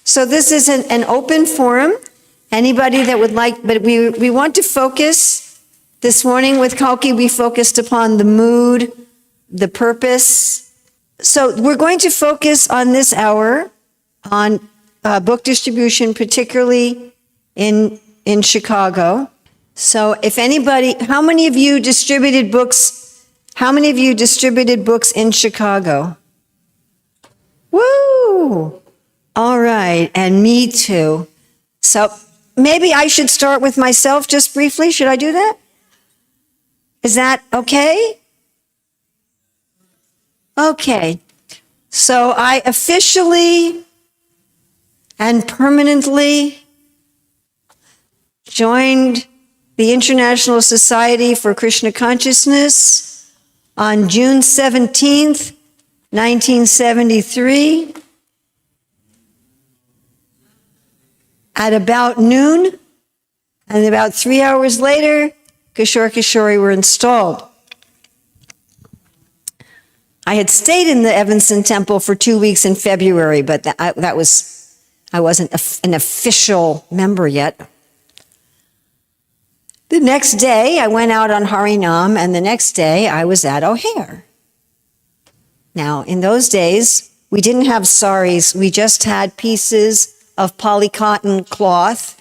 So this is an open forum. Anybody that would like, but we want to focus this morning with Kalki. We focused upon the mood, the purpose. So we're going to focus on this hour on book distribution, particularly in Chicago. So if anybody, how many of you distributed books? How many of you distributed books in Chicago? Woo! All right, and me too. So maybe I should start with myself just briefly. Should I do that? Is that okay? Okay. So I officially and permanently joined the International Society for Krishna Consciousness on June 17th, 1973. At about noon, and about 3 hours later, Kishore Kishori were installed. I had stayed in the Evanston Temple for 2 weeks in February, but I wasn't an official member yet. The next day, I went out on Harinam, and the next day, I was at O'Hare. Now, in those days, we didn't have saris. We just had pieces of polycotton cloth.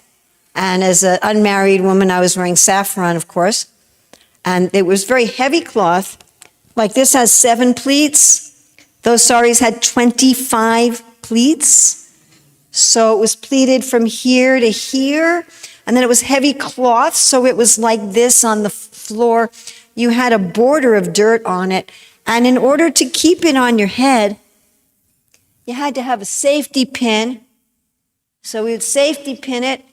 And as an unmarried woman, I was wearing saffron, of course. And it was very heavy cloth. Like this has 7 pleats. Those saris had 25 pleats. So it was pleated from here to here. And then it was heavy cloth, so it was like this on the floor. You had a border of dirt on it. And in order to keep it on your head, you had to have a safety pin. So we would safety pin it,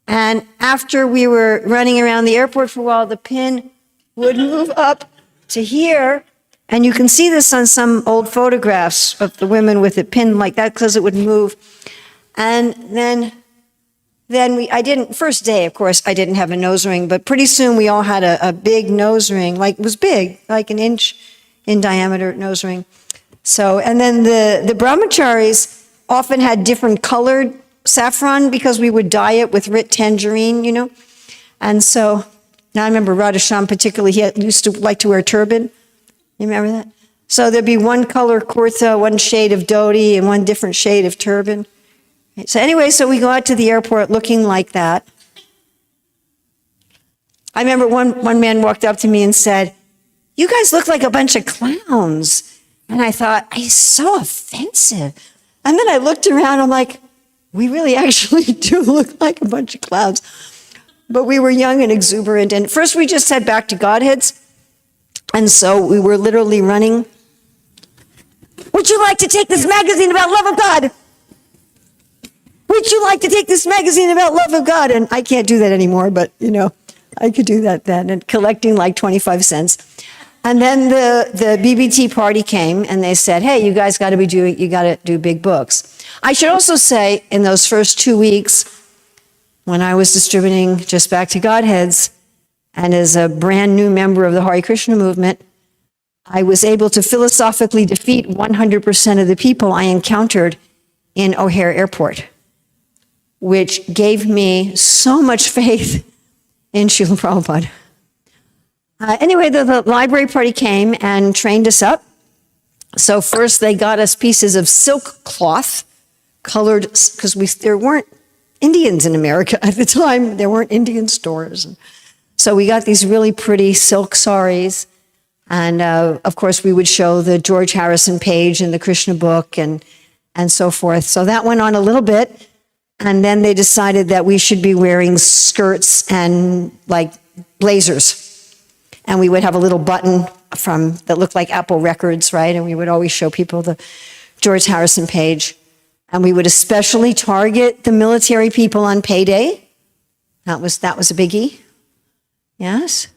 and after we were running around the airport for a while, the pin would move up to here, and you can see this on some old photographs of the women with it pinned like that because it would move. And then first day, of course, I didn't have a nose ring, but pretty soon we all had a big nose ring, like it was big, like an inch in diameter nose ring. So, and then the brahmacharis often had different colored saffron because we would dye it with rit tangerine, And so, now I remember Radhasham particularly, he used to like to wear a turban. You remember that? So there'd be one color kurta, one shade of dhoti, and one different shade of turban. So anyway, so we go out to the airport looking like that. I remember one man walked up to me and said, "You guys look like a bunch of clowns." And I thought, he's so offensive. And then I looked around, I'm like, we really actually do look like a bunch of clowns. But we were young and exuberant. And first we just said back to Godheads. And so we were literally running. "Would you like to take this magazine about love of God? Would you like to take this magazine about love of God?" And I can't do that anymore, but I could do that then, and collecting like 25 cents. And then the BBT party came and they said, "Hey, you guys got to do big books." I should also say in those first 2 weeks when I was distributing just back to Godheads and as a brand new member of the Hare Krishna movement, I was able to philosophically defeat 100% of the people I encountered in O'Hare Airport, which gave me so much faith in Srila Prabhupada. Anyway, the library party came and trained us up. So first they got us pieces of silk cloth, colored, because there weren't Indians in America at the time. There weren't Indian stores. So we got these really pretty silk saris. And of course, we would show the George Harrison page in the Krishna book and so forth. So that went on a little bit. And then they decided that we should be wearing skirts and like blazers. And we would have a little button that looked like Apple Records, right? And we would always show people the George Harrison page. And we would especially target the military people on payday. That was a biggie. Yes.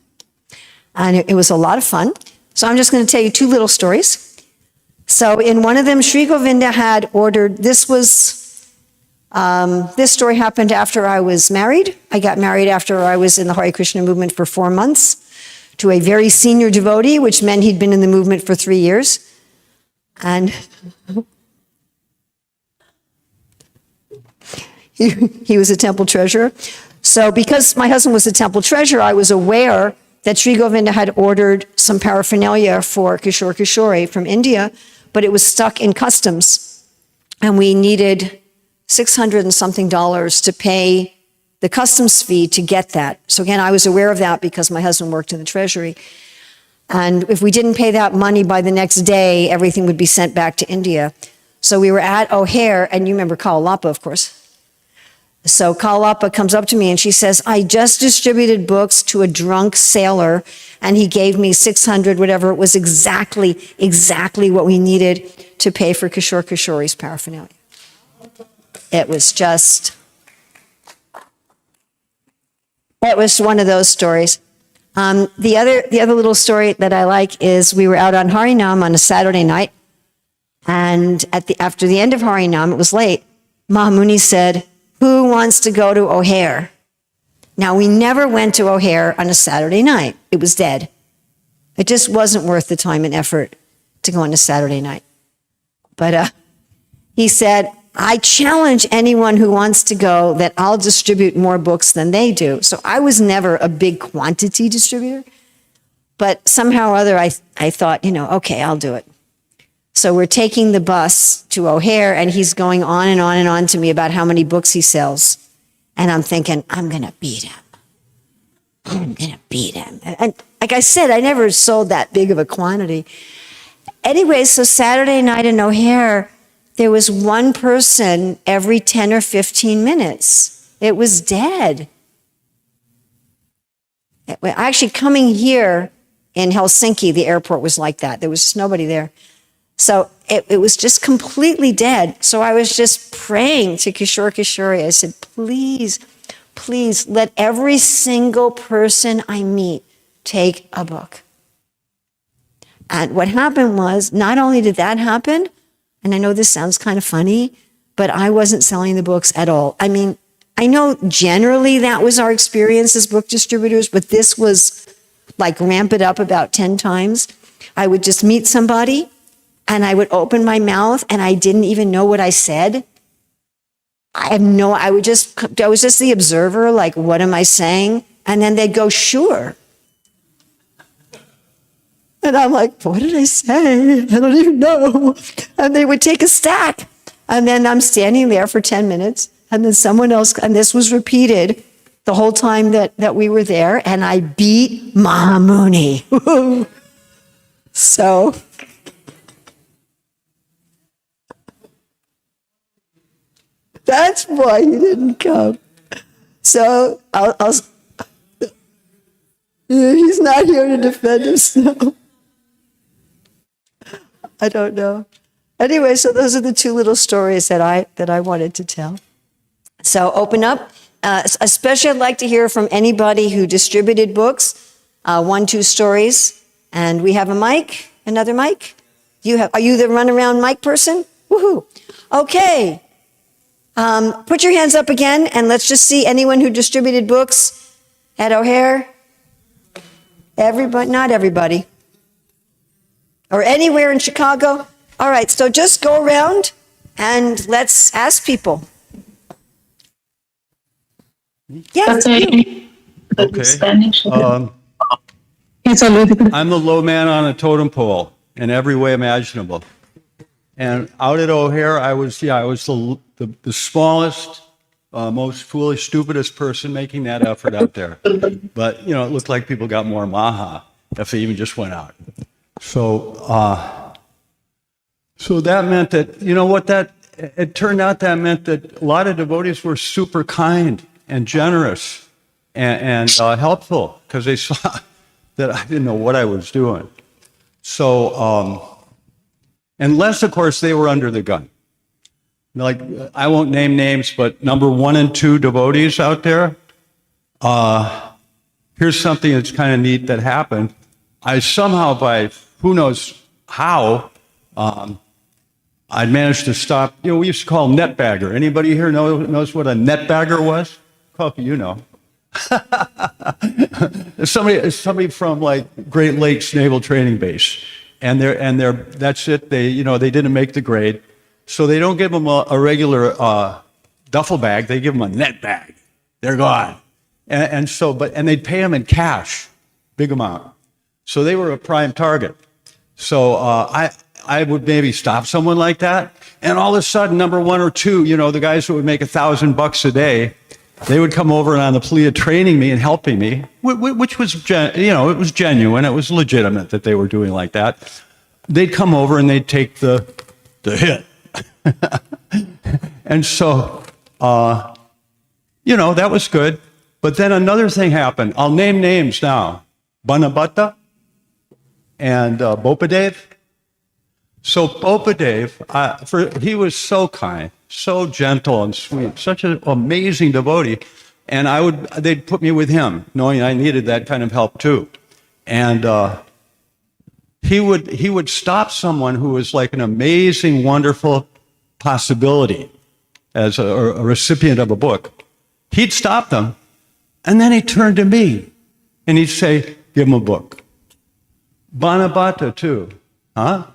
And it was a lot of fun. So I'm just going to tell you 2 little stories. So in one of them, Sri Govinda had ordered, this story happened after I was married. I got married after I was in the Hare Krishna movement for 4 months to a very senior devotee, which meant he'd been in the movement for 3 years. And He was a temple treasurer. So because my husband was a temple treasurer, I was aware that Sri Govinda had ordered some paraphernalia for Kishore Kishori from India, but it was stuck in customs. And we needed $600 and something to pay the customs fee to get that. So again, I was aware of that because my husband worked in the treasury. And if we didn't pay that money by the next day, everything would be sent back to India. So we were at O'Hare, and you remember Kalalapa, of course. So Kalalapa comes up to me and she says, I just distributed books to a drunk sailor, and he gave me 600, whatever. It was exactly what we needed to pay for Kishore Kishori's paraphernalia. It was one of those stories. The other little story that I like is we were out on Harinam on a Saturday night, and after the end of Harinam, it was late, Mahamuni said, who wants to go to O'Hare? Now, we never went to O'Hare on a Saturday night. It was dead. It just wasn't worth the time and effort to go on a Saturday night. But he said, I challenge anyone who wants to go that I'll distribute more books than they do. So I was never a big quantity distributor, but somehow or other I thought, okay, I'll do it. So we're taking the bus to O'Hare, and he's going on and on and on to me about how many books he sells. And I'm thinking, I'm going to beat him. And like I said, I never sold that big of a quantity. Anyway, so Saturday night in O'Hare, there was one person every 10 or 15 minutes. It was dead. Actually, coming here in Helsinki, the airport was like that. There was just nobody there. So it was just completely dead. So I was just praying to Kishore Kishori. I said, please, please let every single person I meet take a book. And what happened was, not only did that happen, and I know this sounds kind of funny, but I wasn't selling the books at all. I mean, I know generally that was our experience as book distributors, but this was like ramp it up about 10 times. I would just meet somebody, and I would open my mouth, and I didn't even know what I said. I was just the observer, like, what am I saying? And then they'd go, sure. And I'm like, what did I say? I don't even know. And they would take a stack. And then I'm standing there for 10 minutes, and then someone else, and this was repeated the whole time that we were there, and I beat Mahamuni. So that's why he didn't come. So he's not here to defend himself. I don't know. Anyway, so those are the two little stories that I wanted to tell. So open up. Especially I'd like to hear from anybody who distributed books, 1, 2 stories. And we have a mic, another mic. Are you the runaround mic person? Woohoo. Okay. Put your hands up again, and let's just see anyone who distributed books at O'Hare. Everybody, not everybody. Or anywhere in Chicago. All right, so just go around and let's ask people. Yes. Okay. I'm the low man on a totem pole in every way imaginable. And out at O'Hare, I was the smallest, most foolish, stupidest person making that effort out there. But, it looked like people got more maha if they even just went out. So that meant that, it turned out that meant that a lot of devotees were super kind and generous and helpful, because they saw that I didn't know what I was doing. So, unless, of course, they were under the gun. Like, I won't name names, but number 1 and 2 devotees out there, here's something that's kind of neat that happened. I somehow, by who knows how, I managed to stop, we used to call them netbagger. Anybody here knows what a netbagger was? Oh, you know. somebody from like Great Lakes Naval Training Base, and that's it. They didn't make the grade, so they don't give them a regular duffel bag, they give them a net bag. They're gone. And they'd pay them in cash, big amount. So they were a prime target. So I would maybe stop someone like that, and all of a sudden, number one or two, the guys that would make $1,000 a day, they would come over and on the plea of training me and helping me, which was, it was genuine, it was legitimate that they were doing like that. They'd come over and they'd take the hit. And so, that was good. But then another thing happened. I'll name names now. Banabata and Bopadev. So Bopadev, he was so kind, so gentle and sweet, such an amazing devotee. And they'd put me with him, knowing I needed that kind of help too. And he would stop someone who was like an amazing, wonderful possibility as a recipient of a book. He'd stop them, and then he'd turn to me, and he'd say, give him a book. Banabata too, huh?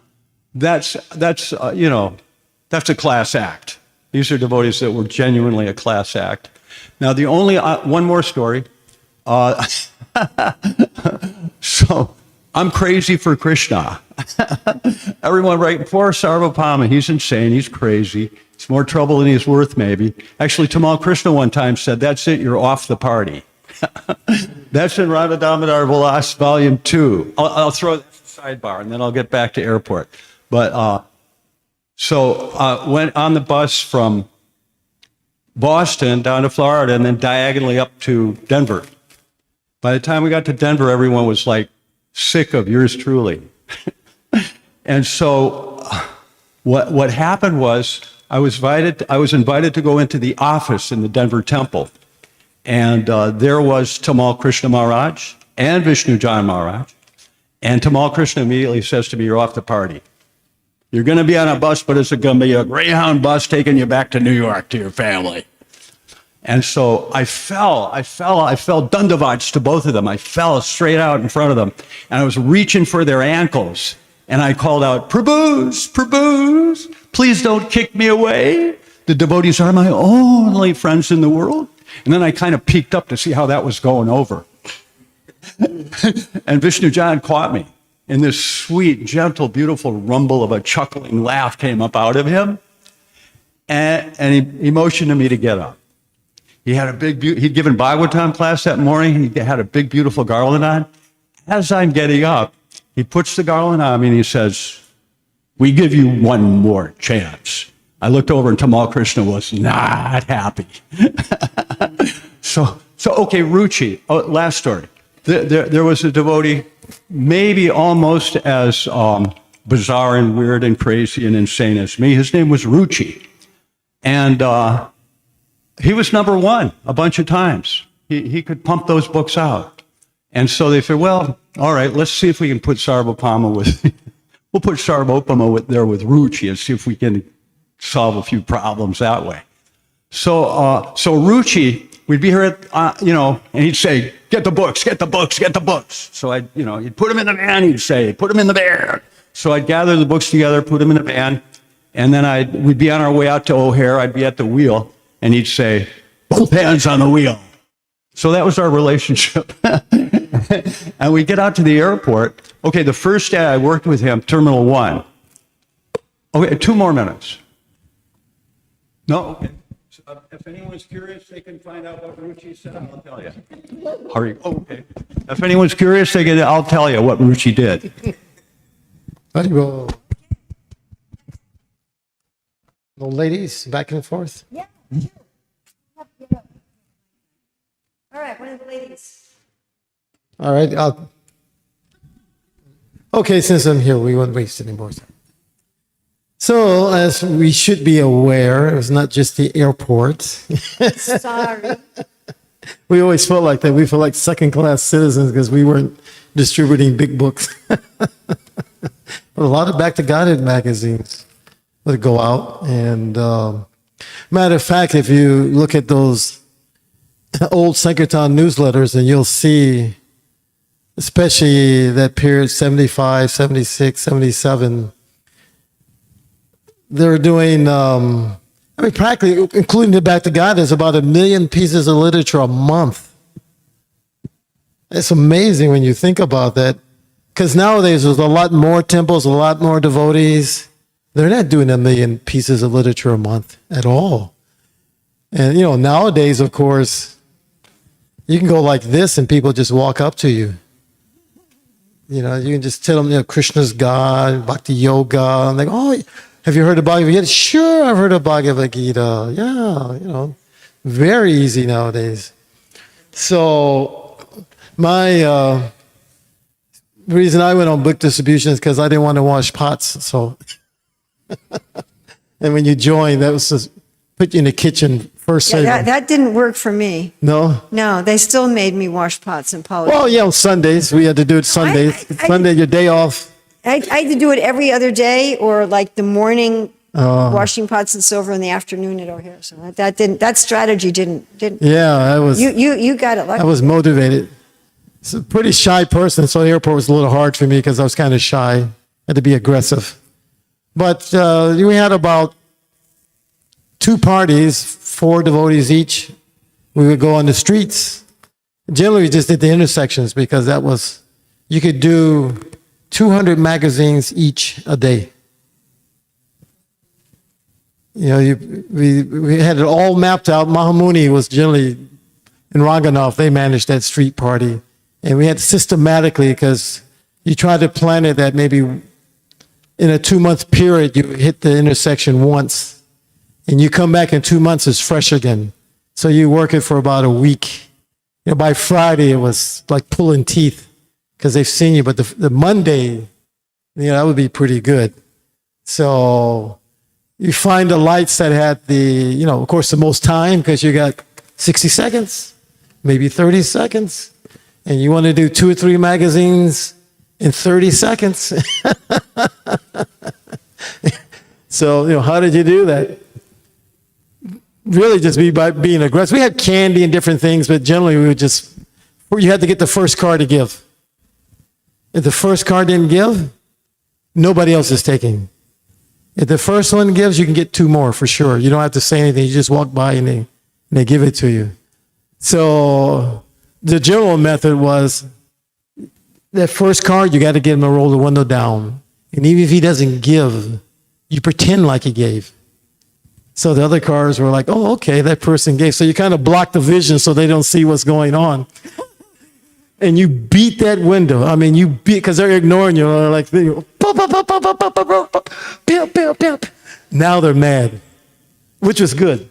That's a class act. These are devotees that were genuinely a class act. Now, the only one more story. So I'm crazy for Krishna. Everyone, right? Poor Sarvabhauma, he's insane. He's crazy. It's more trouble than he's worth, maybe. Actually, Tamal Krishna one time said, "That's it. You're off the party." That's in Radha Damodar Vilas, Volume 2. I'll throw that sidebar, and then I'll get back to airport. But went on the bus from Boston down to Florida and then diagonally up to Denver. By the time we got to Denver, everyone was like sick of yours truly. And so what happened was I was invited to go into the office in the Denver temple. And there was Tamal Krishna Maharaj and Vishnu Jan Maharaj. And Tamal Krishna immediately says to me, "You're off the party. You're going to be on a bus, but it's going to be a Greyhound bus taking you back to New York to your family." And so I fell Dandavats to both of them. I fell straight out in front of them. And I was reaching for their ankles. And I called out, "Prabhus, Prabhus, please don't kick me away. The devotees are my only friends in the world." And then I kind of peeked up to see how that was going over. And Vishnu Jan caught me. And this sweet, gentle, beautiful rumble of a chuckling laugh came up out of him. And he motioned to me to get up. He had he'd given Bhagavatam class that morning. He had a big, beautiful garland on. As I'm getting up, he puts the garland on me and he says, "We give you one more chance." I looked over and Tamal Krishna was not happy. So okay, Ruchi. Oh, last story. There was a devotee, maybe almost as bizarre and weird and crazy and insane as me. His name was Ruchi. And he was number one a bunch of times. He could pump those books out. And so they said, well, all right, let's see if we can put Sarvabhauma we'll put Sarvabhauma there with Ruchi and see if we can solve a few problems that way. So Ruchi, we'd be here at, and he'd say, "Get the books, get the books, get the books." So he'd put them in the van, he'd say, "Put them in the van." So I'd gather the books together, put them in the van, and then we'd be on our way out to O'Hare, I'd be at the wheel, and he'd say, "Both hands on the wheel." So that was our relationship. And we get out to the airport. Okay, the first day I worked with him, Terminal 1. Okay, 2 more minutes. No? Okay. So, if anyone's curious, they can find out what Ruchi said, I'll tell you. Hurry. Oh, okay. If anyone's curious, I'll tell you what Ruchi did. Haribol. The ladies, back and forth. Yeah, sure. All right, one of the ladies. All right. Okay, since I'm here, we won't waste any more time. So, as we should be aware, it was not just the airport. Sorry. We always felt like that. We felt like second-class citizens because we weren't distributing big books. But a lot of Back to Godhead magazines would go out. And matter of fact, if you look at those old Sankirtan newsletters, and you'll see, especially that period, 75, 76, 77, they were doing, I mean, practically, including the Back to God, there's about 1 million pieces of literature a month. It's amazing when you think about that. Because nowadays there's a lot more temples, a lot more devotees. They're not doing 1 million pieces of literature a month at all. And, nowadays, of course, you can go like this and people just walk up to you. You can just tell them, Krishna's God, Bhakti Yoga. I'm like, oh, have you heard of Bhagavad Gita? Sure, I've heard of Bhagavad Gita. Yeah, very easy nowadays. So my reason I went on book distribution is because I didn't want to wash pots. So, and when you join, that was just put you in the kitchen first. Yeah, that didn't work for me. No? No, they still made me wash pots and polish. Well, yeah, on Sundays. We had to do it Sundays. Sunday, your day off. I had to do it every other day, or like the morning washing pots and silver, in the afternoon at O'Hare. So that strategy didn't. Yeah, I was. You got it. I was motivated. It's a pretty shy person, so the airport was a little hard for me because I was kind of shy. I had to be aggressive. But we had about 2 parties, 4 devotees each. We would go on the streets. Generally, we just did the intersections because you could do 200 magazines each a day. We had it all mapped out. Mahamuni was generally in Ranganov. They managed that street party. And we had systematically, because you try to plan it that maybe in a 2-month period, you hit the intersection once. And you come back in 2 months, it's fresh again. So you work it for about a week. By Friday, it was like pulling teeth because they've seen you. But the Monday, that would be pretty good. So you find the lights that had of course, the most time, because you got 60 seconds, maybe 30 seconds. And you want to do 2 or 3 magazines in 30 seconds. So, how did you do that? Really just by being aggressive. We had candy and different things, but generally you had to get the first car to give. If the first car didn't give, nobody else is taking. If the first one gives, you can get 2 more for sure. You don't have to say anything. You just walk by and they give it to you. So the general method was that first car, you got to get him to roll the window down. And even if he doesn't give, you pretend like he gave. So the other cars were like, oh, okay, that person gave. So you kind of block the vision so they don't see what's going on. And you beat that window. I mean, because they're ignoring you. They're like, now they're mad, which was good.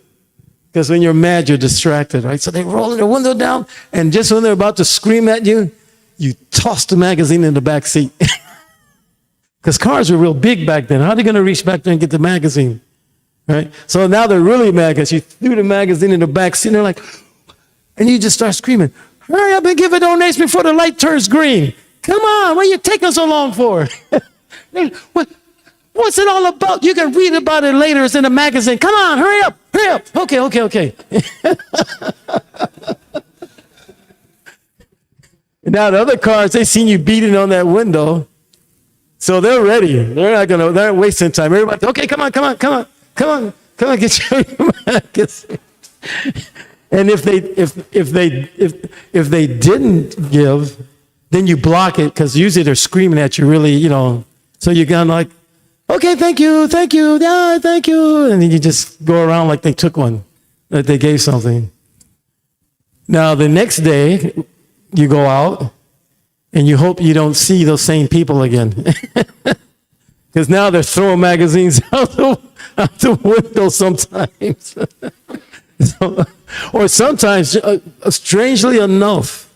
Because when you're mad, you're distracted, right? So they roll the window down, and just when they're about to scream at you, you toss the magazine in the back seat. Because cars were real big back then. How are they going to reach back there and get the magazine? Right? So now they're really mad because you threw the magazine in the back seat, and they're like, and you just start screaming, hurry up and give a donation before the light turns green. Come on, what are you taking so long for? What's it all about? You can read about it later. It's in the magazine. Come on, hurry up. Okay. Now the other cars, they seen you beating on that window, so they're ready. They're wasting time. Everybody, okay, come on, get your magazine. And if they didn't give, then you block it, because usually they're screaming at you really, so you're kind of like, okay, thank you, yeah, thank you. And then you just go around like they took one, that they gave something. Now, the next day, you go out, and you hope you don't see those same people again. Because now they're throwing magazines out the window sometimes. Or sometimes, strangely enough,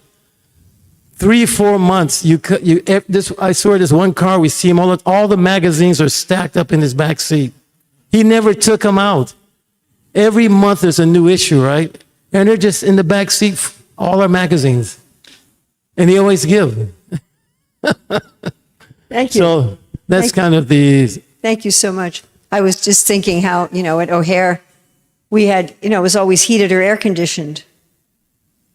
3-4 months, I swear this one car, we see him all the magazines are stacked up in his back seat. He never took them out. Every month there's a new issue, right? And they're just in the back seat, all our magazines. And he always give. Thank you. So that's kind of the... Thank you so much. I was just thinking how, at O'Hare, we had, it was always heated or air conditioned.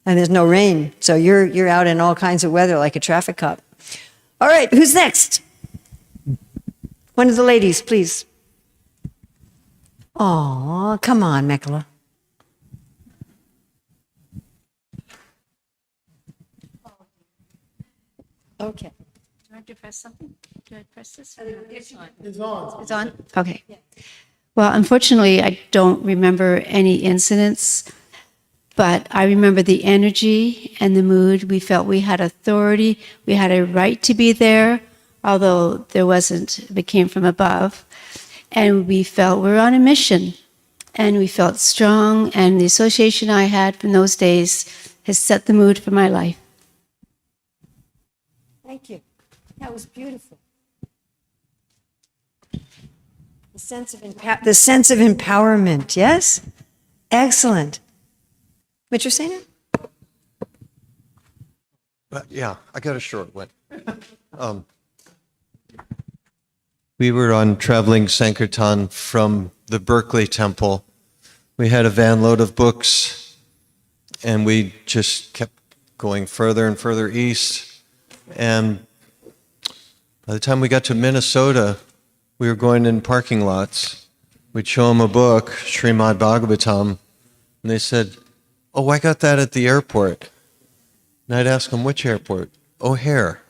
And there's no rain. So you're out in all kinds of weather like a traffic cop. All right, who's next? One of the ladies, please. Oh, come on, Mekala. Okay. Do I have to press something? Do I press this? It's on. It's on? Okay. Well, unfortunately, I don't remember any incidents, but I remember the energy and the mood. We felt we had authority. We had a right to be there, although there wasn't, it came from above. And we felt we were on a mission. And we felt strong. And the association I had from those days has set the mood for my life. Thank you. That was beautiful. The sense of empowerment, yes? Excellent. Mitrosena? Yeah, I got a short one. We were on traveling Sankirtan from the Berkeley Temple. We had a van load of books, and we just kept going further and further east. And by the time we got to Minnesota, we were going in parking lots. We'd show them a book, Srimad Bhagavatam, and they said, "Oh, I got that at the airport." And I'd ask them, "Which airport?" "O'Hare."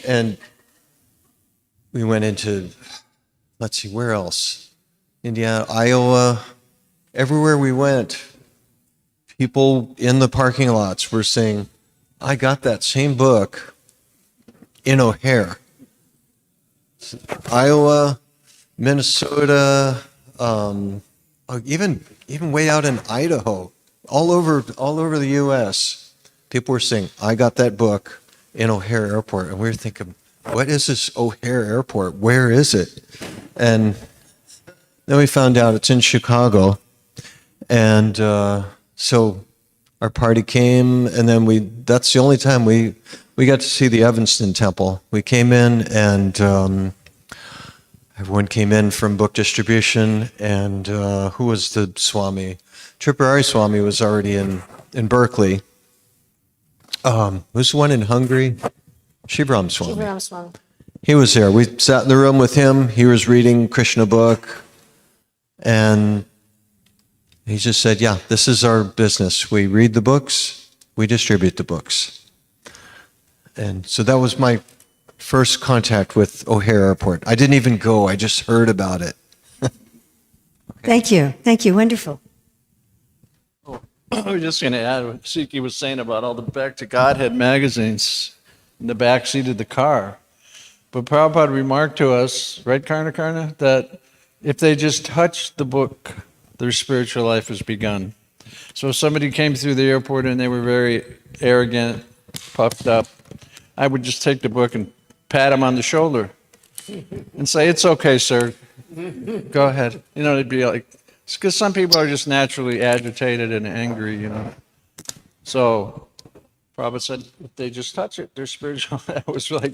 And we went into, let's see, where else? Indiana, Iowa. Everywhere we went, people in the parking lots were saying, "I got that same book in O'Hare." Iowa, Minnesota, even way out in Idaho, all over the U.S., people were saying, "I got that book in O'Hare Airport," and we were thinking, "What is this O'Hare Airport? Where is it?" And then we found out it's in Chicago, and so our party came, and then that's the only time we got to see the Evanston Temple. We came in, and everyone came in from book distribution, and who was the Swami? Tripurari Swami was already in Berkeley. Who's the one in Hungary? Shivram Swami. He was there. We sat in the room with him. He was reading Krishna book, and he just said, "Yeah, this is our business. We read the books, we distribute the books." And so that was my first contact with O'Hare Airport. I didn't even go. I just heard about it. Thank you. Thank you. Wonderful. I was just going to add what Siki was saying about all the Back to Godhead magazines in the back seat of the car. But Prabhupada remarked to us, right, Karna, that if they just touch the book, their spiritual life has begun. So if somebody came through the airport and they were very arrogant, puffed up, I would just take the book and pat them on the shoulder and say, "It's okay, sir. Go ahead." You know, it'd be like, because some people are just naturally agitated and angry, you know. So Prabhupada said, if they just touch it, their spiritual, that was like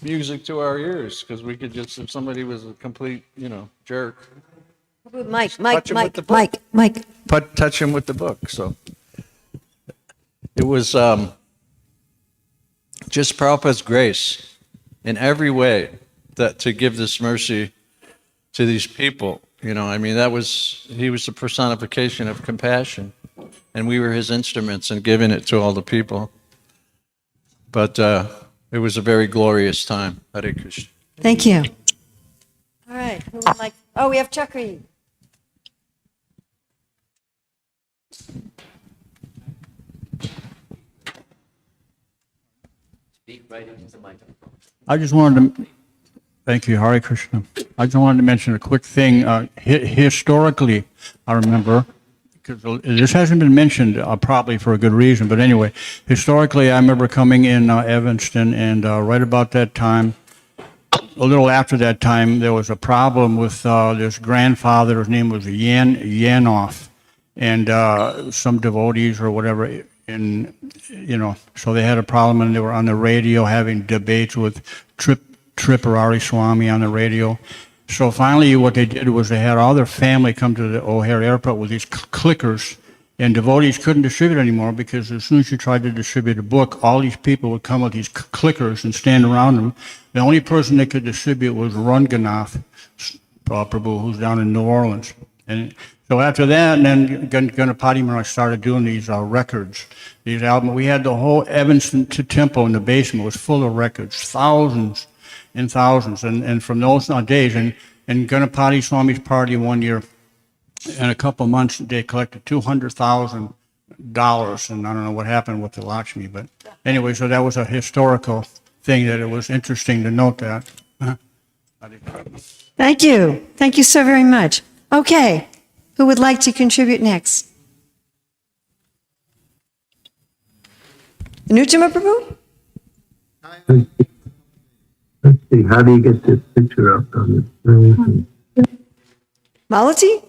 music to our ears, because we could just, if somebody was a complete, jerk, Mike, touch him with the book. Mike. Touch him with the book. So it was just Prabhupada's grace in every way that to give this mercy to these people. He was the personification of compassion, and we were his instruments in giving it to all the people. But it was a very glorious time. Hare Krishna. Thank you. All right. Who would like? Oh, we have Chakri. I just wanted to, thank you, Hare Krishna. I just wanted to mention a quick thing. Historically, I remember, because this hasn't been mentioned probably for a good reason, but anyway, historically, I remember coming in Evanston, and right about that time, a little after that time, there was a problem with this grandfather. His name was Yanoff, and some devotees or whatever. And, so they had a problem, and they were on the radio having debates with Tripurari Swami on the radio. So finally what they did was they had all their family come to the O'Hare Airport with these clickers, and devotees couldn't distribute anymore, because as soon as you tried to distribute a book, all these people would come with these clickers and stand around them. The only person that could distribute was Ranganath Prabhu, who's down in New Orleans. And so after that, and then Ganapati Maharaj started doing these records, these albums. We had the whole Evanston Temple in the basement was full of records, thousands and thousands. And from those days, and Ganapati Swami's party one year, in a couple of months, they collected $200,000, and I don't know what happened with the Lakshmi, but anyway, so that was a historical thing that it was interesting to note that. Thank you. Thank you so very much. Okay, who would like to contribute next? Nutama Prabhu? Let's see, how do you get this picture up on the screen? Malati?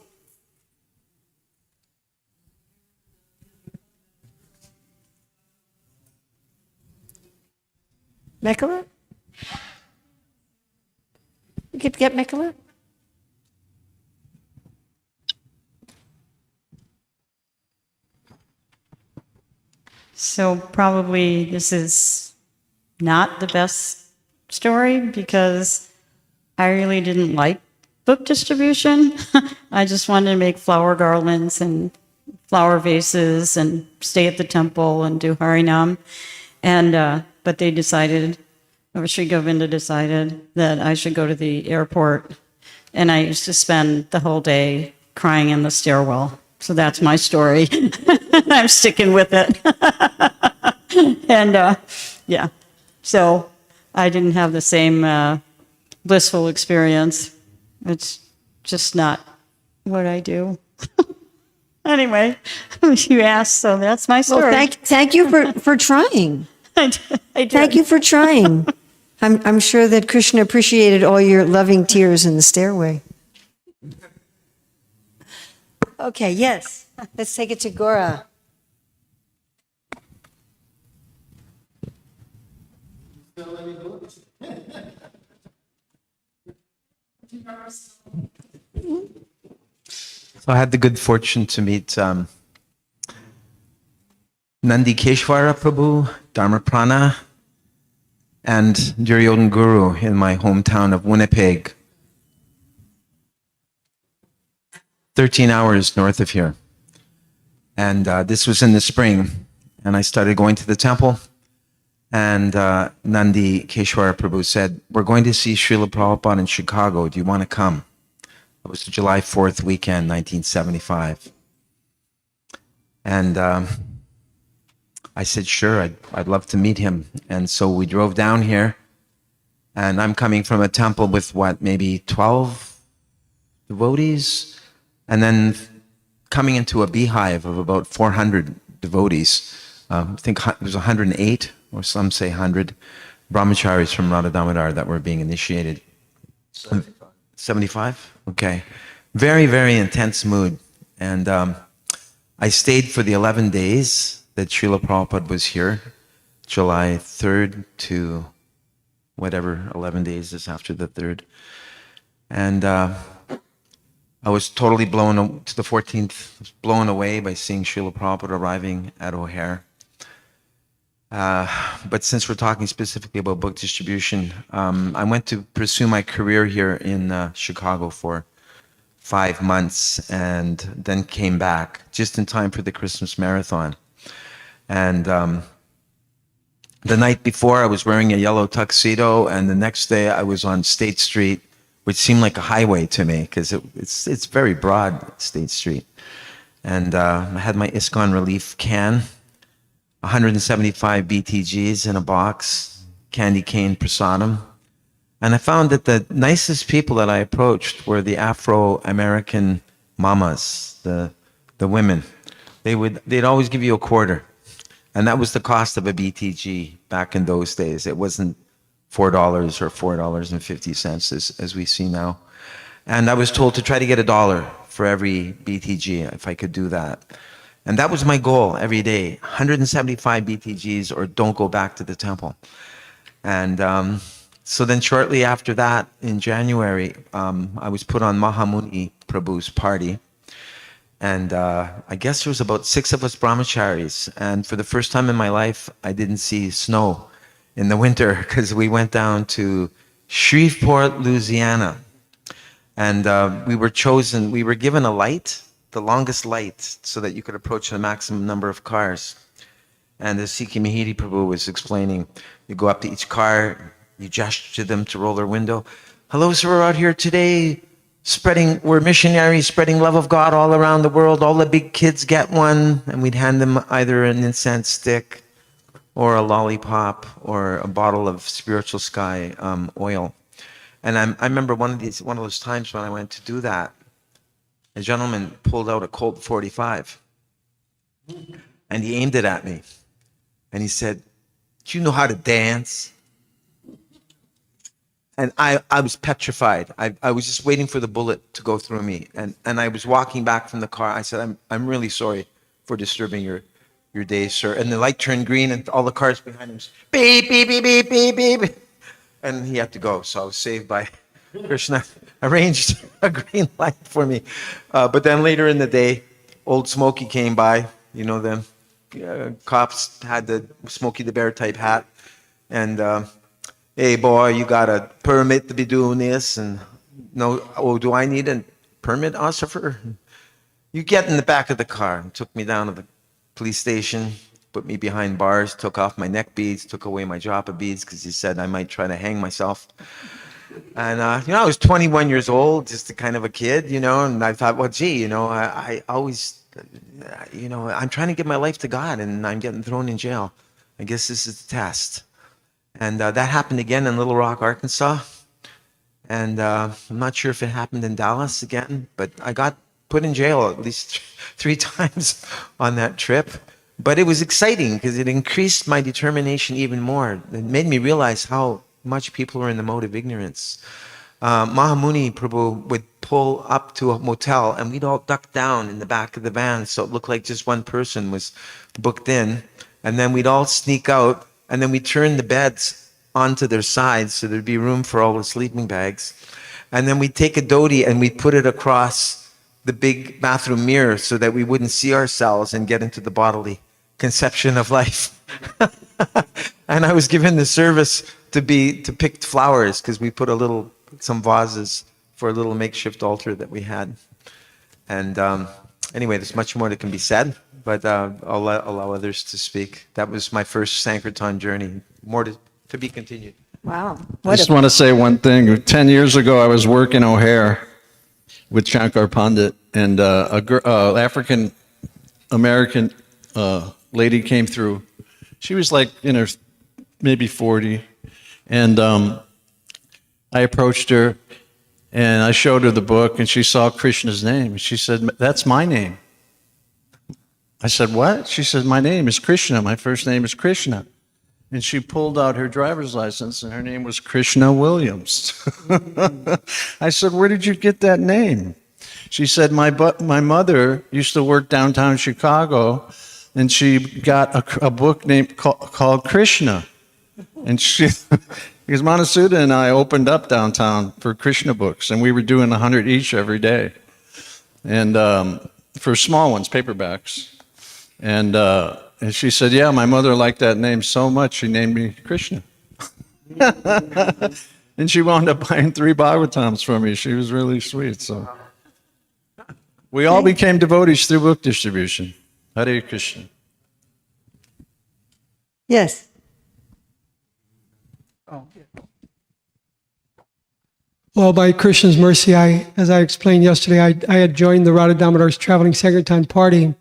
Mekala? You could get Mekala? So probably this is not the best story because I really didn't like book distribution. I just wanted to make flower garlands and flower vases and stay at the temple and do Harinam. And but they decided, or Sri Govinda decided, that I should go to the airport. And I used to spend the whole day crying in the stairwell. So that's my story. I'm sticking with it. And yeah, so I didn't have the same blissful experience. It's just not what I do. Anyway, you asked, so that's my story. Well, thank you for trying. I did. Thank you for trying. I'm sure that Krishna appreciated all your loving tears in the stairway. Okay, yes. Let's take it to Gora. So I had the good fortune to meet Nandi Keshwara Prabhu, Dharmaprana, and Duryodhan Guru in my hometown of Winnipeg, 13 hours north of here. And this was in the spring, and I started going to the temple, and Nandi Keshwara Prabhu said, "We're going to see Srila Prabhupada in Chicago. Do you want to come?" It was the July 4th weekend, 1975. And I said, sure, I'd love to meet him. And so we drove down here, and I'm coming from a temple with maybe 12 devotees, and then coming into a beehive of about 400 devotees. I think there's 108, or some say 100, brahmacharis from Radha Damodar that were being initiated. 75? Okay. Very, very intense mood. And I stayed for the 11 days that Srila Prabhupada was here, July 3rd to whatever 11 days is after the 3rd. And I was totally to the 14th, blown away by seeing Srila Prabhupada arriving at O'Hare. But since we're talking specifically about book distribution, I went to pursue my career here in Chicago for 5 months, and then came back just in time for the Christmas marathon. And the night before, I was wearing a yellow tuxedo, and the next day I was on State Street, which seemed like a highway to me because it's very broad, State Street. And I had my ISKCON relief can, 175 BTGs in a box, candy cane prasadam. And I found that the nicest people that I approached were the Afro-American mamas, the women. They'd always give you a quarter. And that was the cost of a BTG back in those days. It wasn't $4 or $4.50 as we see now. And I was told to try to get $1 for every BTG if I could do that. And that was my goal every day, 175 BTGs or don't go back to the temple. And so then shortly after that, in January, I was put on Mahamuni Prabhu's party. And I guess there was about 6 of us brahmacharis. And for the first time in my life, I didn't see snow in the winter because we went down to Shreveport, Louisiana. And we were chosen, we were given a light, the longest light, so that you could approach the maximum number of cars. And as Sikhi Mahidi Prabhu was explaining, you go up to each car, you gesture to them to roll their window. Hello, sir, we're out here today we're missionaries spreading love of God all around the world. All the big kids get one, and we'd hand them either an incense stick or a lollipop or a bottle of Spiritual Sky oil. And I remember one of those times when I went to do that, a gentleman pulled out a Colt 45 and he aimed it at me. And he said, "Do you know how to dance?" And I was petrified. I was just waiting for the bullet to go through me. And I was walking back from the car. I said, I'm really sorry for disturbing your day, sir. And the light turned green and all the cars behind him, beep, beep, beep, beep, beep, beep. And he had to go. So I was saved by Krishna arranged a green light for me. But then later in the day, old Smokey came by. You know, the cops had the Smokey the Bear type hat. And, hey, boy, you got a permit to be doing this. And no, oh, do I need a permit, officer? You get in the back of the car and took me down to the police station, put me behind bars, took off my neck beads, took away my japa beads because he said I might try to hang myself. And, I was 21 years old, just a kind of a kid, and I thought, well, gee, I always, I'm trying to give my life to God and I'm getting thrown in jail. I guess this is the test. And that happened again in Little Rock, Arkansas. And I'm not sure if it happened in Dallas again, but I got put in jail at least 3 times on that trip. But it was exciting because it increased my determination even more. It made me realize how much people are in the mode of ignorance. Mahamuni Prabhu would pull up to a motel and we'd all duck down in the back of the van so it looked like just one person was booked in. And then we'd all sneak out and then we'd turn the beds onto their sides so there'd be room for all the sleeping bags. And then we'd take a dhoti and we'd put it across the big bathroom mirror so that we wouldn't see ourselves and get into the bodily conception of life. And I was given the service to pick flowers because we put some vases for a little makeshift altar that we had. And anyway, there's much more that can be said, but I'll allow others to speak. That was my first Sankirtan journey. More to be continued. Wow. I just want to say one thing. 10 years ago, I was working O'Hare with Shankar Pandit, and African American lady came through. She was like in her maybe 40, and I approached her, and I showed her the book, and she saw Krishna's name. She said, "That's my name." I said, "What?" She said, "My name is Krishna. My first name is Krishna." And she pulled out her driver's license, and her name was Krishna Williams. I said, "Where did you get that name?" She said, my mother used to work downtown Chicago, and she got a book called Krishna. And because Manasuda and I opened up downtown for Krishna books, and we were doing 100 each every day. And for small ones, paperbacks. And she said, "Yeah, my mother liked that name so much, she named me Krishna." And she wound up buying 3 Bhagavatams for me. She was really sweet. So we all became devotees through book distribution. Hare Krishna. Yes. Well, by Krishna's mercy, as I explained yesterday, I had joined the Radha Damodar's Traveling Sankirtan Party.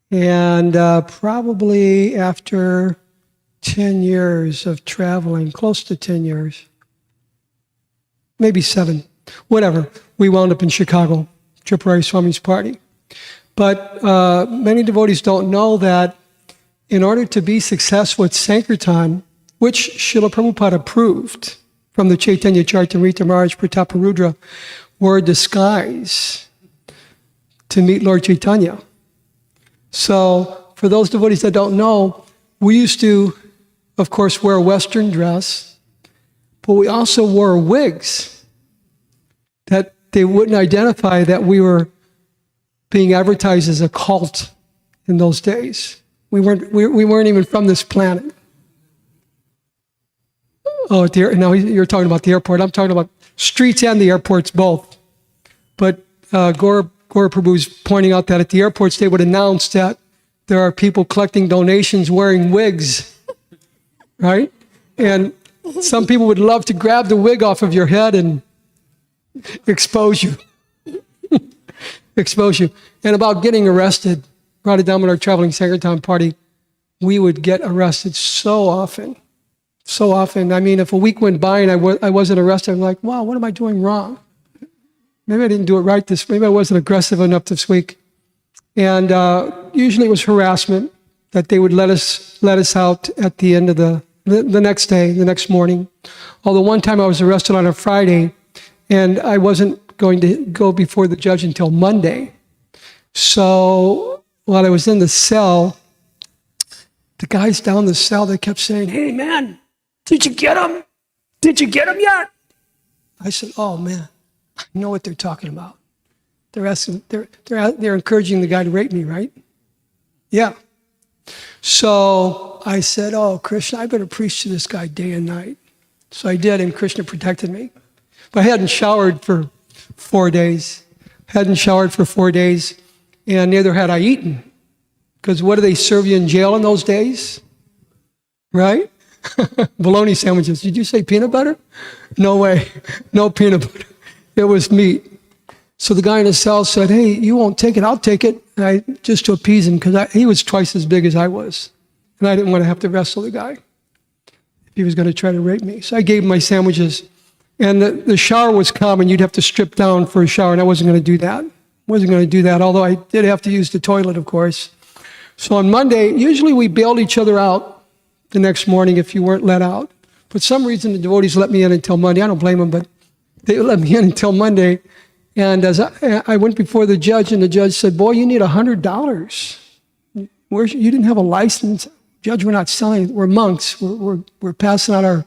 And probably after 10 years of traveling, close to 10 years, maybe 7, whatever, we wound up in Chicago, Tripurari Swami's party. But many devotees don't know that in order to be successful at Sankirtan, which Srila Prabhupada approved from the Chaitanya Charitamrita Maharaj Prataparudra, were a disguise to meet Lord Chaitanya. So for those devotees that don't know, we used to, of course, wear a Western dress, but we also wore wigs that they wouldn't identify that we were being advertised as a cult in those days. We weren't even from this planet. Oh, now you're talking about the airport. I'm talking about streets and the airports both. But Gaura Prabhu's pointing out that at the airports, they would announce that there are people collecting donations wearing wigs, right? And some people would love to grab the wig off of your head and expose you. Expose you. And about getting arrested, Radha Damodar Traveling Sankirtan Party, we would get arrested so often. So often. I mean, if a week went by and I wasn't arrested, I'm like, wow, what am I doing wrong? Maybe I didn't do it right maybe I wasn't aggressive enough this week. And usually it was harassment that they would let us out at the end of the next day, the next morning. Although one time I was arrested on a Friday, and I wasn't going to go before the judge until Monday. So while I was in the cell, the guys down the cell, they kept saying, "Hey, man, did you get him? Did you get him yet?" I said, "Oh, man, I know what they're talking about. They're asking, they're encouraging the guy to rape me, right?" Yeah. So I said, "Oh, Krishna, I better preach to this guy day and night." So I did, and Krishna protected me. But I hadn't showered for 4 days. And neither had I eaten. Because what do they serve you in jail in those days? Right? Bologna sandwiches. Did you say peanut butter? No way. No peanut butter. It was meat. So the guy in the cell said, "Hey, you won't take it, I'll take it." And just to appease him, because he was twice as big as I was. And I didn't want to have to wrestle the guy if he was going to try to rape me. So I gave him my sandwiches. And the shower was common. You'd have to strip down for a shower, and I wasn't going to do that. Although I did have to use the toilet, of course. So on Monday, usually we bailed each other out the next morning if you weren't let out. For some reason, the devotees let me in until Monday. I don't blame them, but they let me in until Monday. And as I went before the judge, and the judge said, "Boy, you need $100. You didn't have a license." "Judge, we're not selling. We're monks. We're passing out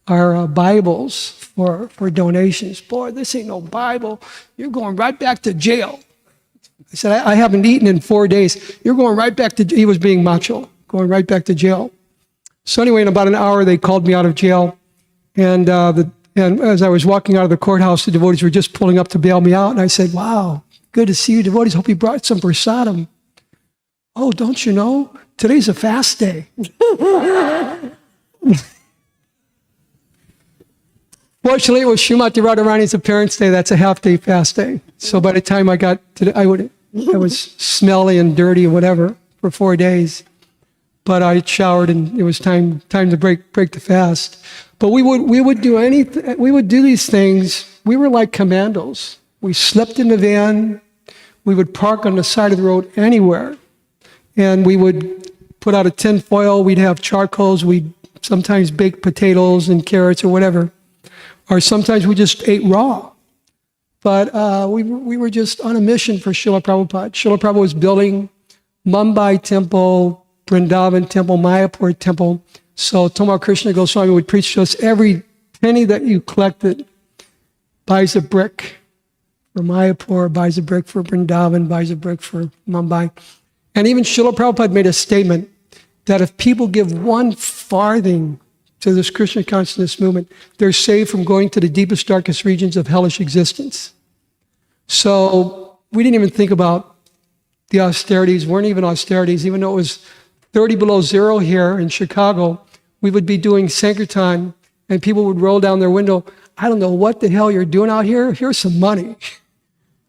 our Bibles for donations." "Boy, this ain't no Bible. You're going right back to jail." I said, I haven't eaten in 4 days. "You're going right back to," he was being macho, "going right back to jail." So anyway, in about an hour, they called me out of jail. And as I was walking out of the courthouse, the devotees were just pulling up to bail me out. And I said, "Wow, good to see you, devotees. Hope you brought some prasadam." "Oh, don't you know? Today's a fast day." Fortunately, it was Srimati Radharani's appearance day. That's a half-day fast day. So by the time I got to I was smelly and dirty and whatever for 4 days. But I showered, and it was time to break the fast. But we would do anything. We would do these things. We were like commandos. We slept in the van. We would park on the side of the road anywhere, and we would put out a tin foil. We'd have charcoals. We'd sometimes bake potatoes and carrots or whatever. Or sometimes we just ate raw. But we were just on a mission for Srila Prabhupada. Srila Prabhupada was building Mumbai Temple, Vrindavan Temple, Mayapur Temple. So Tomar Krishna Goswami would preach to us, every penny that you collected buys a brick for Mayapur, buys a brick for Vrindavan, buys a brick for Mumbai. And even Srila Prabhupada made a statement that if people give 1 farthing to this Krishna consciousness movement, they're saved from going to the deepest, darkest regions of hellish existence. So we didn't even think about the austerities, weren't even austerities, even though it was 30 below zero here in Chicago. We would be doing Sankirtan, and people would roll down their window, "I don't know what the hell you're doing out here. Here's some money."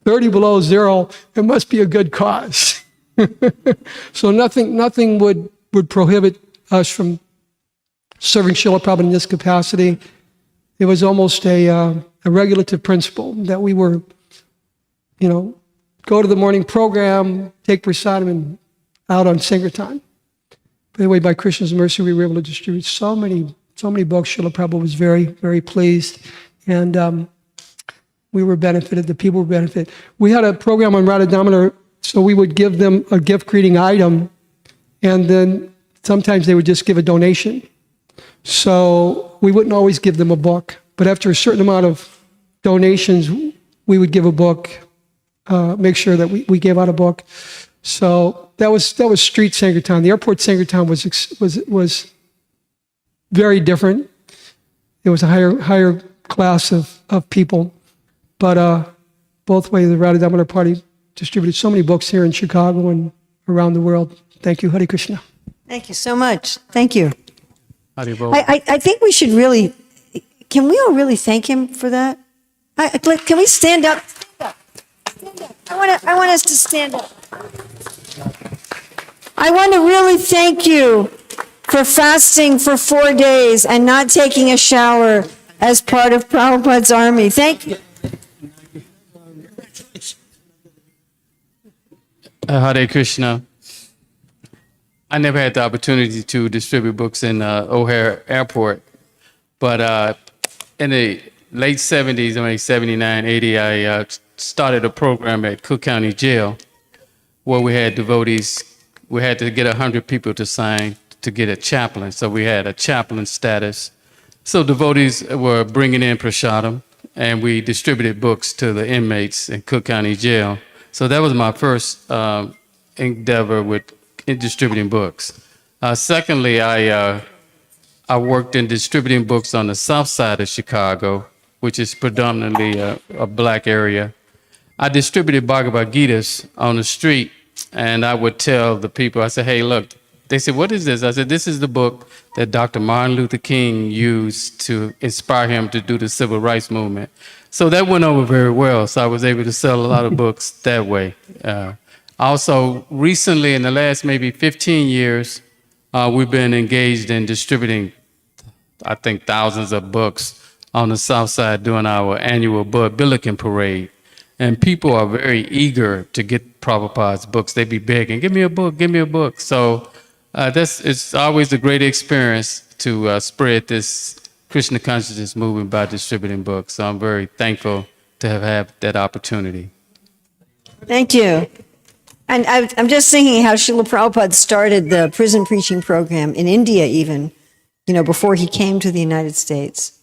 30 below zero, it must be a good cause. So nothing would prohibit us from serving Srila Prabhupada in this capacity. It was almost a regulative principle that we were, go to the morning program, take prasadam, and out on Sankirtan. But anyway, by Krishna's mercy, we were able to distribute so many books. Srila Prabhupada was very, very pleased. And we were benefited. The people were benefited. We had a program on Radha Damodar, so we would give them a gift greeting item, and then sometimes they would just give a donation. So we wouldn't always give them a book, but after a certain amount of donations, we would give a book, make sure that we gave out a book. So that was street Sankirtan. The airport Sankirtan was very different. It was a higher class of people, but both ways the Radha Damodar Party distributed so many books here in Chicago and around the world. Thank you. Hare Krishna. Thank you so much. Thank you. Haribol. I think we should really, can we all really thank him for that? Can we stand up? Stand up. I want us to stand up. I want to really thank you for fasting for 4 days and not taking a shower as part of Prabhupada's army. Thank you. Hare Krishna. I never had the opportunity to distribute books in O'Hare Airport, but in the late 70s, I mean 79, 80, I started a program at Cook County Jail where we had devotees. We had to get 100 people to sign to get a chaplain, so we had a chaplain status. So devotees were bringing in prasadam, and we distributed books to the inmates in Cook County Jail. So that was my first endeavor with distributing books. Secondly, I worked in distributing books on the south side of Chicago, which is predominantly a black area. I distributed Bhagavad Gitas on the street, and I would tell the people, I said, hey, look, they said, what is this? I said, this is the book that Dr. Martin Luther King used to inspire him to do the civil rights movement. So that went over very well. So I was able to sell a lot of books that way. Also, recently, in the last maybe 15 years, we've been engaged in distributing, I think, thousands of books on the South Side during our annual Billiken Parade. And people are very eager to get Prabhupada's books. They be begging, give me a book, give me a book. So it's always a great experience to spread this Krishna consciousness movement by distributing books. So I'm very thankful to have had that opportunity. Thank you. And I'm just thinking how Srila Prabhupada started the prison preaching program in India even, before he came to the United States.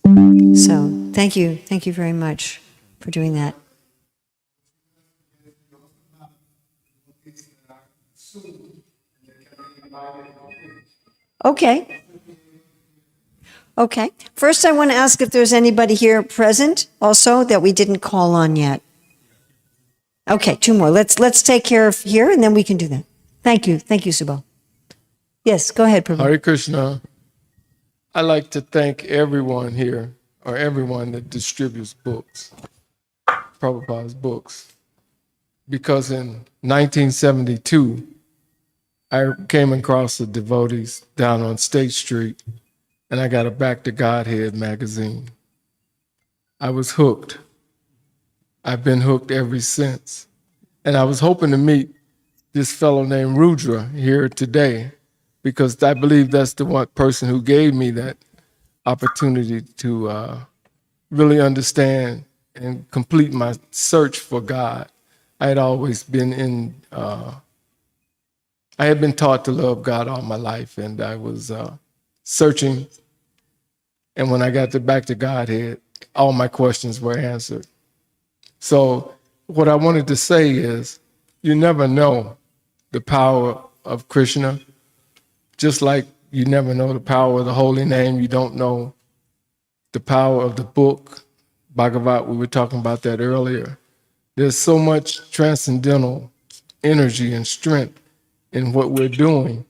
So thank you. Thank you very much for doing that. Okay. Okay. First, I want to ask if there's anybody here present also that we didn't call on yet. Okay, 2 more. Let's take care of here, and then we can do that. Thank you. Thank you, Subal. Yes, go ahead, Prabhu. Hare Krishna. I'd like to thank everyone here, or everyone that distributes books, Prabhupada's books, because in 1972, I came across the devotees down on State Street, and I got a Back to Godhead magazine. I was hooked. I've been hooked ever since. And I was hoping to meet this fellow named Rudra here today, because I believe that's the one person who gave me that opportunity to really understand and complete my search for God. I had always been I had been taught to love God all my life, and I was searching. And when I got Back to Godhead, all my questions were answered. So what I wanted to say is, you never know the power of Krishna, just like you never know the power of the holy name. You don't know the power of the book, Bhagavat. We were talking about that earlier. There's so much transcendental energy and strength in what we're doing.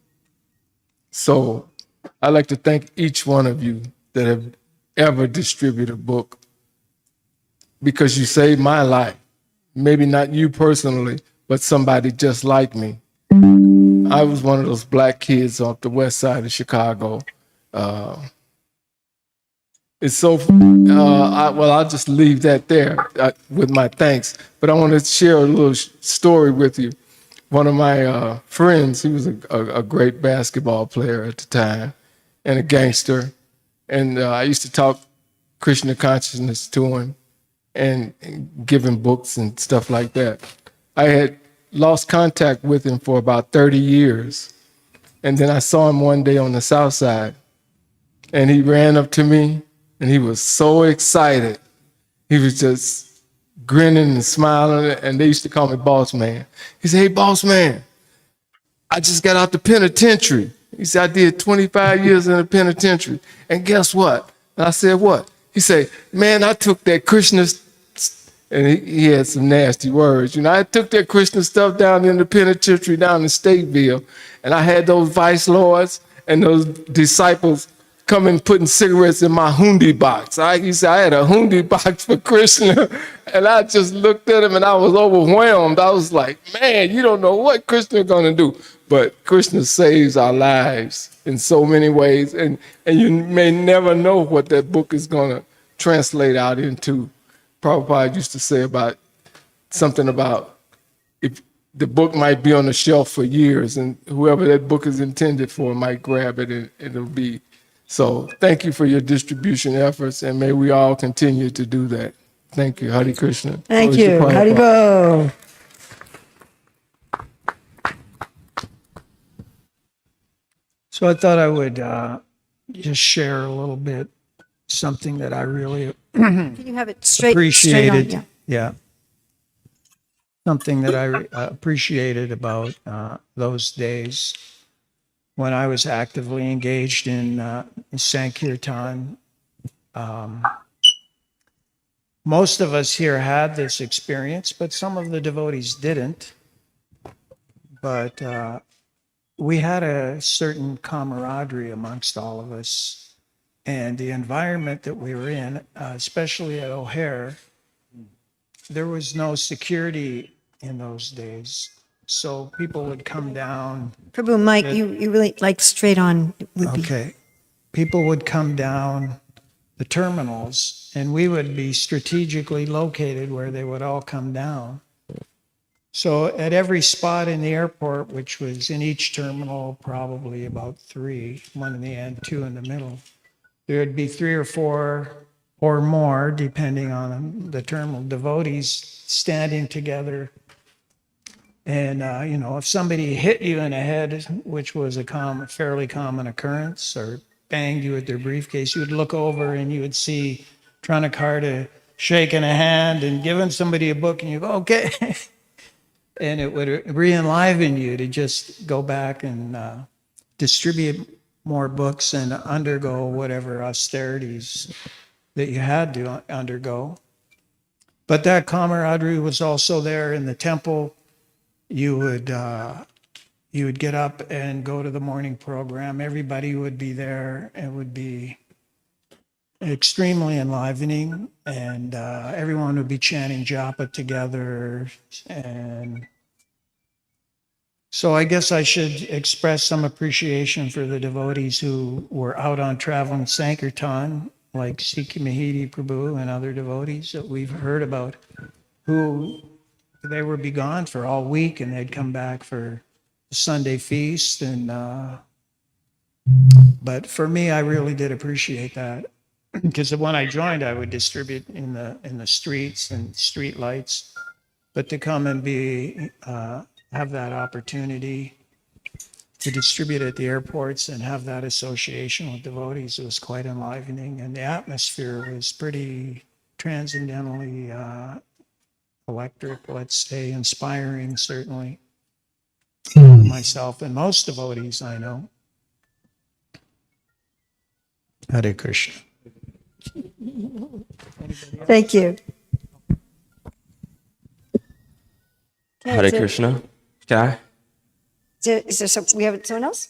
So I'd like to thank each one of you that have ever distributed a book, because you saved my life. Maybe not you personally, but somebody just like me. I was one of those black kids off the west side of Chicago. It's so, I'll just leave that there with my thanks. But I want to share a little story with you. One of my friends, he was a great basketball player at the time and a gangster. And I used to talk Krishna consciousness to him and give him books and stuff like that. I had lost contact with him for about 30 years. And then I saw him one day on the south side, and he ran up to me, and he was so excited. He was just grinning and smiling, and they used to call me Boss Man. He said, hey, Boss Man, I just got out the penitentiary. He said, I did 25 years in the penitentiary. And guess what? And I said, what? He said, man, I took that Krishna and he had some nasty words. You know, I took that Christian stuff down in the penitentiary down in Stateville, and I had those vice lords and those disciples coming putting cigarettes in my hundi box. He said I had a hundi box for Krishna, and I just looked at him and I was overwhelmed. I was like, man, you don't know what Krishna is going to do. But Krishna saves our lives in so many ways, and you may never know what that book is going to translate out into. Prabhupada used to say about something about if the book might be on the shelf for years, and whoever that book is intended for might grab it, and it'll be. So thank you for your distribution efforts, and may we all continue to do that. Thank you. Hare Krishna. Thank you. Haribo. So I thought I would just share a little bit, something that I really Can you have it straight appreciated. on? Yeah. Something that I appreciated about those days when I was actively engaged in Sankirtan. Most of us here had this experience, but some of the devotees didn't. But we had a certain camaraderie amongst all of us. And the environment that we were in, especially at O'Hare, there was no security in those days. So people would come down. Prabhu, Mike, you really like straight on. Okay. People would come down the terminals, and we would be strategically located where they would all come down. So at every spot in the airport, which was in each terminal, probably about 3, one in the end, 2 in the middle, there would be 3 or 4 or more, depending on the terminal, devotees standing together. And, if somebody hit you in the head, which was a fairly common occurrence, or banged you with their briefcase, you would look over and you would see Tranakarta shaking a hand and giving somebody a book, and you go, okay. And it would re-enliven you to just go back and distribute more books and undergo whatever austerities that you had to undergo. But that camaraderie was also there in the temple. You would get up and go to the morning program. Everybody would be there. It would be extremely enlivening, and everyone would be chanting japa together. And so I guess I should express some appreciation for the devotees who were out on traveling Sankirtan, like Sikhi Mahidi Prabhu and other devotees that we've heard about, who they would be gone for all week and they'd come back for the Sunday feast. And but for me, I really did appreciate that, because when I joined, I would distribute in the streets and street lights, but to come and have that opportunity to distribute at the airports and have that association with devotees, it was quite enlivening, and the atmosphere was pretty transcendentally electric, let's say, inspiring, certainly, myself and most devotees I know. Hare Krishna. Thank you. Hare Krishna. Can I? Is there we have someone else?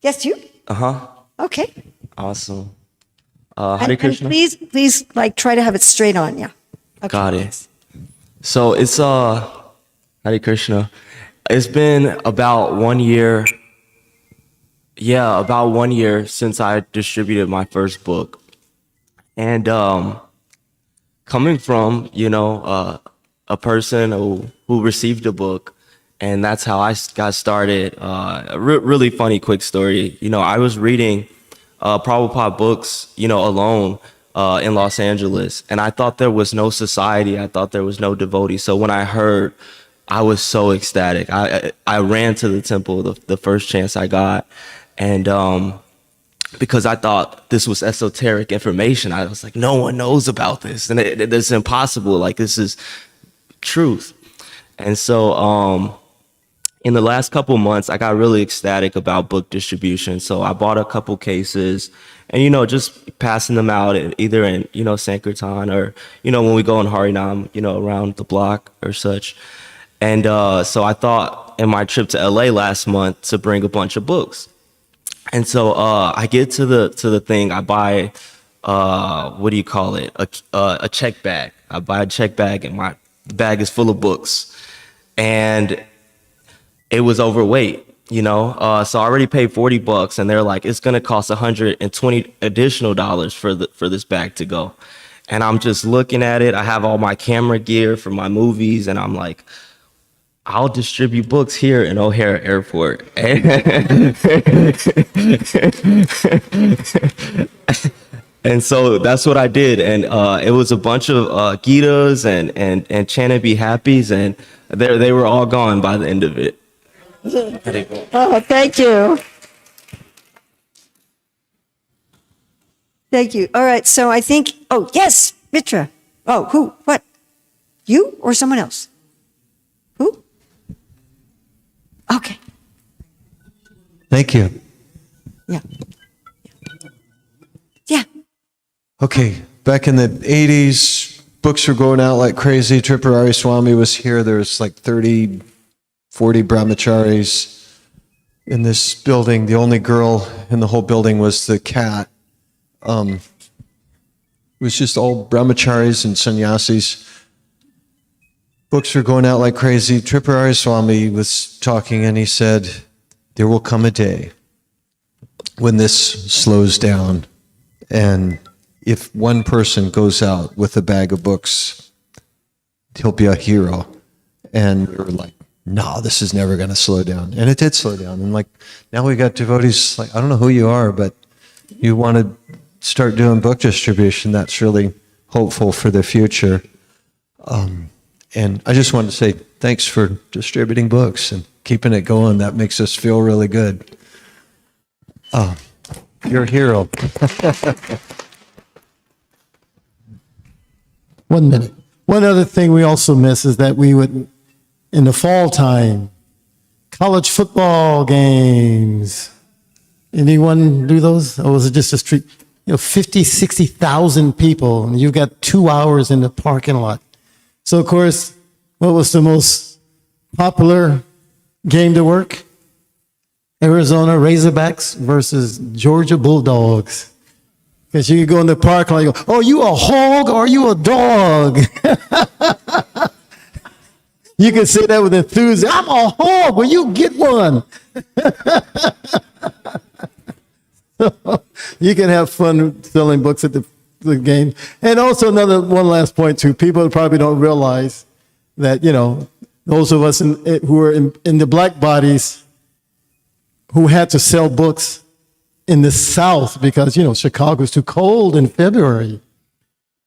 Yes, you? Uh-huh. Okay. Awesome. And Hare Krishna. please, try to have it straight on, yeah. Okay. Got it. So it's Hare Krishna. It's been about 1 year. Yeah, about 1 year since I distributed my first book. And coming from, a person who received a book, and that's how I got started. A really funny, quick story. I was reading Prabhupada books, alone in Los Angeles, and I thought there was no society. I thought there was no devotee. So when I heard, I was so ecstatic. I ran to the temple the first chance I got, and because I thought this was esoteric information. I was like, no one knows about this, and it's impossible. Like, this is truth. And so, in the last couple months, I got really ecstatic about book distribution. So I bought a couple cases and, just passing them out either in, Sankirtan or, when we go in Harinam, around the block or such. And so I thought in my trip to LA last month to bring a bunch of books. And so I get to the thing, I buy, what do you call it? A check bag. I buy a check bag and my bag is full of books. And it was overweight, so I already paid $40 and they're like, it's going to cost $120 additional for this bag to go. And I'm just looking at it. I have all my camera gear for my movies and I'm like, I'll distribute books here in O'Hare Airport. And so that's what I did. And it was a bunch of Gitas and Chana Be Happies, and they were all gone by the end of it. Oh, thank you. Thank you. All right, so I think, oh, yes, Mitra. Oh, who? What? You or someone else? Who? Okay. Thank you. Yeah. Yeah. Okay, back in the 80s, books were going out like crazy. Tripurari Swami was here. There was like 30, 40 brahmacharis in this building. The only girl in the whole building was the cat. It was just all brahmacharis and sannyasis. Books were going out like crazy. Tripurari Swami was talking and he said, there will come a day when this slows down, and if one person goes out with a bag of books, he'll be a hero. And we were like, no, this is never going to slow down. And it did slow down. And like, now we got devotees, like, I don't know who you are, but you want to start doing book distribution. That's really hopeful for the future. And I just wanted to say thanks for distributing books and keeping it going. That makes us feel really good. You're a hero. 1 minute. One other thing we also miss is that we would, in the fall time, college football games. Anyone do those? Or was it just a street? 50, 60,000 people, and you've got 2 hours in the parking lot. So, of course, what was the most popular game to work? Arizona Razorbacks versus Georgia Bulldogs. Because you could go in the park and go, oh, you a hog or are you a dog? You can say that with enthusiasm. I'm a hog. Will you get one? You can have fun selling books at the game. And also one last point too. People probably don't realize that, those of us who are in the black bodies who had to sell books in the South because, Chicago's too cold in February.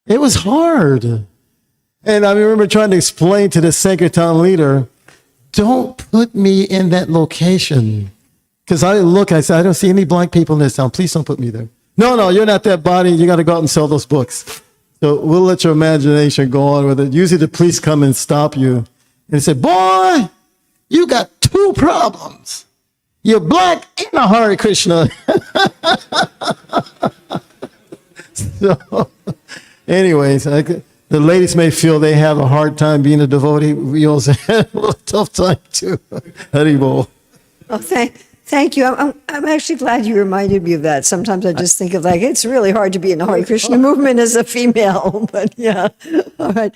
It was hard. And I remember trying to explain to the Sankirtan leader, don't put me in that location. Because I said, I don't see any black people in this town. Please don't put me there. No, you're not that body. You got to go out and sell those books. So we'll let your imagination go on with it. Usually the police come and stop you and say, boy, you got 2 problems. You're black and a Hare Krishna. So, anyways, the ladies may feel they have a hard time being a devotee. We also have a tough time too. Haribol. Oh, thank you. I'm actually glad you reminded me of that. Sometimes I just think of it's really hard to be in the Hare Krishna movement as a female, but yeah. All right.